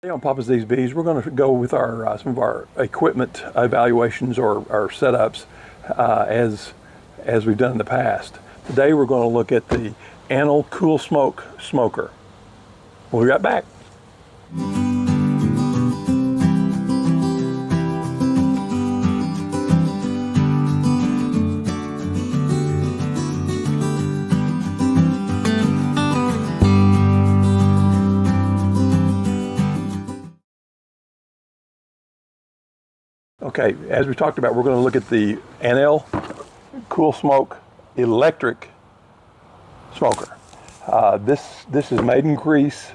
On Papa's These Bees, we're going to go with our some of our equipment evaluations or our setups as we've done in the past. Today we're going to look at the Anel Cool Smoke Smoker. We'll be right back. Okay, as we talked about, we're going to look at the Anel Cool Smoke electric smoker. This is made in Greece,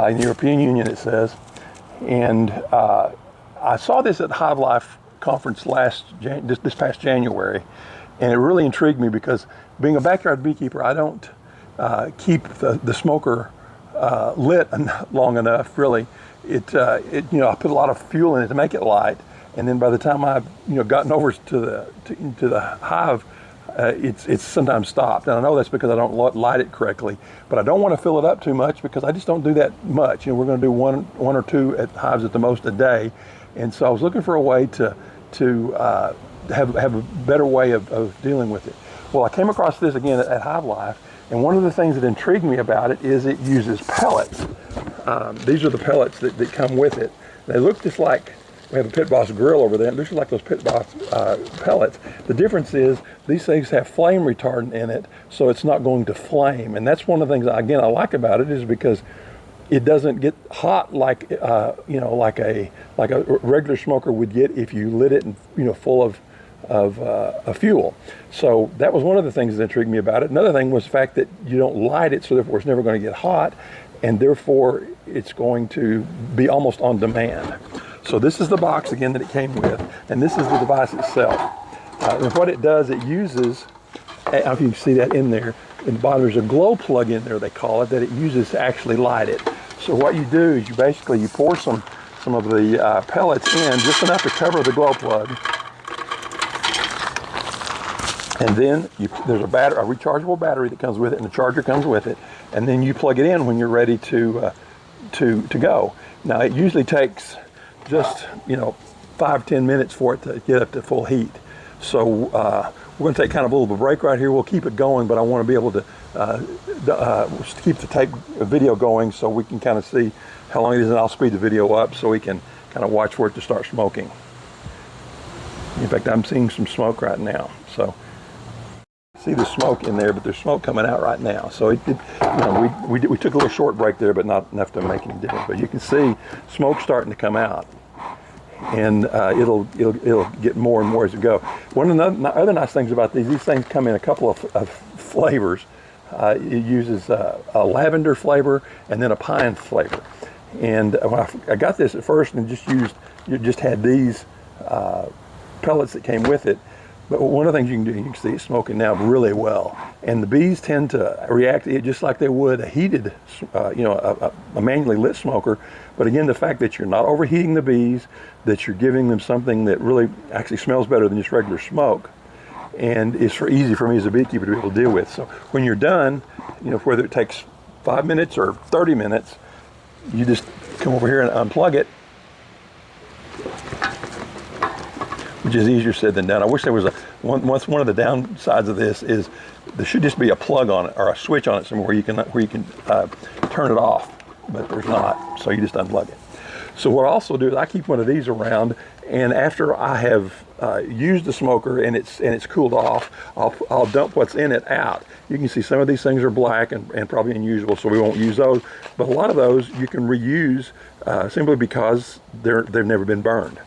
in the European Union it says, and I saw this at the HiveLife conference this past January, and it really intrigued me because being a backyard beekeeper, I don't keep the smoker lit long enough. Really, I put a lot of fuel in it to make it light. And then by the time I've gotten over to the hive, it's sometimes stopped. And I know that's because I don't light it correctly. But I don't want to fill it up too much because I just don't do that much. We're going to do one or two at hives at the most a day. And so I was looking for a way to have a better way of dealing with it. Well, I came across this again at HiveLife, and one of the things that intrigued me about it is it uses pellets. These are the pellets that come with it. They look just like. We have a Pit Boss grill over there. It looks like those Pit Boss pellets. The difference is these things have flame retardant in it, so it's not going to flame. And that's one of the things, again, I like about it, is because it doesn't get hot like like a regular smoker would get if you lit it and full of fuel. So that was one of the things that intrigued me about it. Another thing was the fact that you don't light it, so therefore it's never going to get hot, and therefore it's going to be almost on demand. So this is the box again that it came with, and this is the device itself. And what it does, it uses, I don't know if you can see that in there, in the bottom there's a glow plug in there, they call it, that it uses to actually light it. So what you do is you pour some of the pellets in, just enough to cover the glow plug. And then there's a rechargeable battery that comes with it, and the charger comes with it, and then you plug it in when you're ready to go. Now it usually takes just 5-10 minutes for it to get up to full heat. So we're going to take kind of a little bit of a break right here. We'll keep it going, but I want to be able to keep the video going so we can kind of see how long it is, and I'll speed the video up so we can kind of watch for it to start smoking. In fact, I'm seeing some smoke right now. So see the smoke in there, but there's smoke coming out right now. So we took a little short break there, but not enough to make any difference. But you can see smoke starting to come out, and it'll get more and more as we go. One of the other nice things about these things come in a couple of flavors. It uses a lavender flavor and then a pine flavor. And when I got this at first and just had these pellets that came with it. But one of the things you can see it smoking now really well. And the bees tend to react to it just like they would a heated, a manually lit smoker. But again, the fact that you're not overheating the bees, that you're giving them something that really actually smells better than just regular smoke, and is easy for me as a beekeeper to be able to deal with. So when you're done, whether it takes 5 minutes or 30 minutes, you just come over here and unplug it, which is easier said than done. I wish there was one of the downsides of this is there should just be a plug on it or a switch on it somewhere where you can turn it off, but there's not, so you just unplug it. So what I also do is I keep one of these around, and after I have used the smoker and it's cooled off, I'll dump what's in it out. You can see some of these things are black and probably unusual, so we won't use those. But a lot of those you can reuse simply because they've never been burned.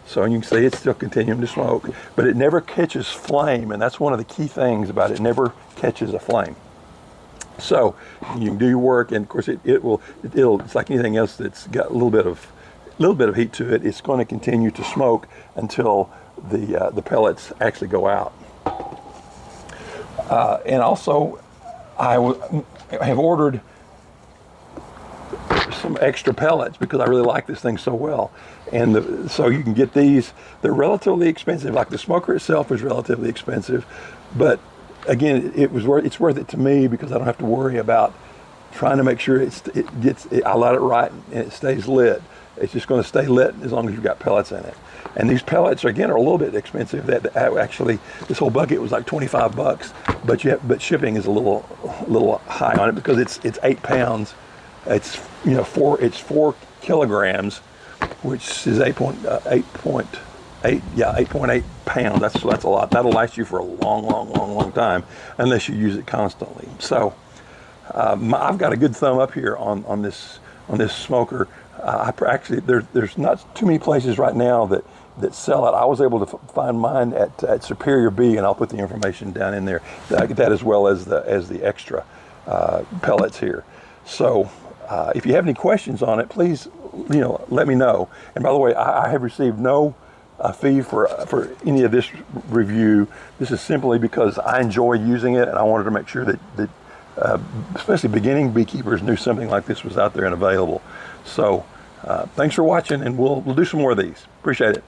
So you can see it's still continuing to smoke, but it never catches flame, and that's one of the key things about it. It never catches a flame. So you can do your work, and of course it's like anything else that's got a little bit of heat to it. It's going to continue to smoke until the pellets actually go out. And also, I have ordered some extra pellets because I really like this thing so well. And so you can get these. They're relatively expensive. Like the smoker itself is relatively expensive, but again, it's worth it to me because I don't have to worry about trying to make sure I light it right and it stays lit. It's just going to stay lit as long as you've got pellets in it. And these pellets, again, are a little bit expensive. That actually, this whole bucket was like 25 bucks, but shipping is a little high on it because it's 8 pounds. It's 4 kilograms, which is 8.8 pounds. That's a lot. That'll last you for a long time, unless you use it constantly. So I've got a good thumb up here on this smoker. Actually, there's not too many places right now that sell it. I was able to find mine at Superior Bee, and I'll put the information down in there. That as well as the extra pellets here. So if you have any questions on it, please let me know. And by the way, I have received no fee for any of this review. This is simply because I enjoy using it, and I wanted to make sure that especially beginning beekeepers knew something like this was out there and available. So thanks for watching, and we'll do some more of these. Appreciate it.